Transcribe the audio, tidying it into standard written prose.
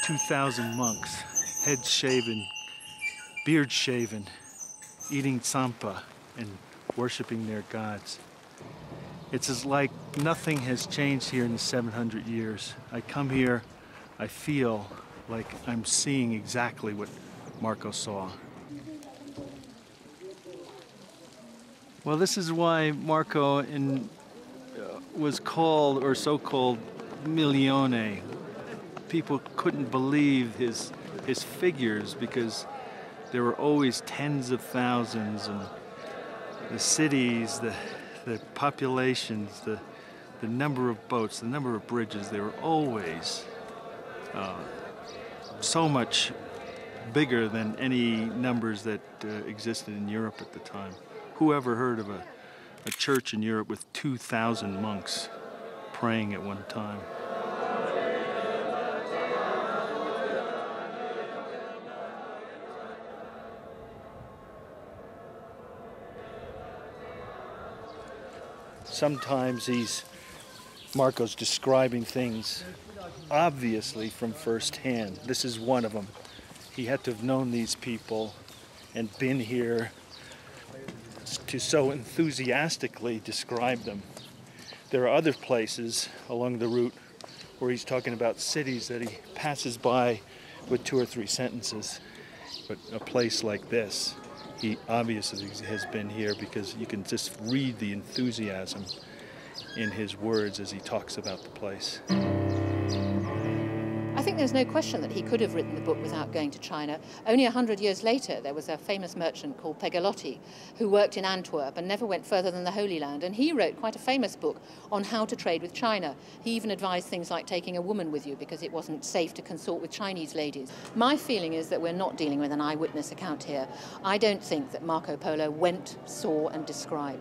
2,000 monks, heads shaven, beards shaven, eating tsampa and worshiping their gods. It's as like nothing has changed here in the 700 years. I come here, I feel like I'm seeing exactly what Marco saw. Well, this is why Marco was called, or so-called, Milione. People couldn't believe his figures because there were always tens of thousands, and the cities, the populations, the number of boats, the number of bridges, they were always so much bigger than any numbers that existed in Europe at the time. Who ever heard of a church in Europe with 2,000 monks praying at one time? Sometimes Marco's describing things obviously from firsthand. This is one of them. He had to have known these people and been here to so enthusiastically describe them. There are other places along the route where he's talking about cities that he passes by with 2 or 3 sentences. But a place like this, he obviously has been here because you can just read the enthusiasm in his words as he talks about the place. I think there's no question that he could have written the book without going to China. Only 100 years later, there was a famous merchant called Pegalotti who worked in Antwerp and never went further than the Holy Land, and he wrote quite a famous book on how to trade with China. He even advised things like taking a woman with you because it wasn't safe to consort with Chinese ladies. My feeling is that we're not dealing with an eyewitness account here. I don't think that Marco Polo went, saw and described.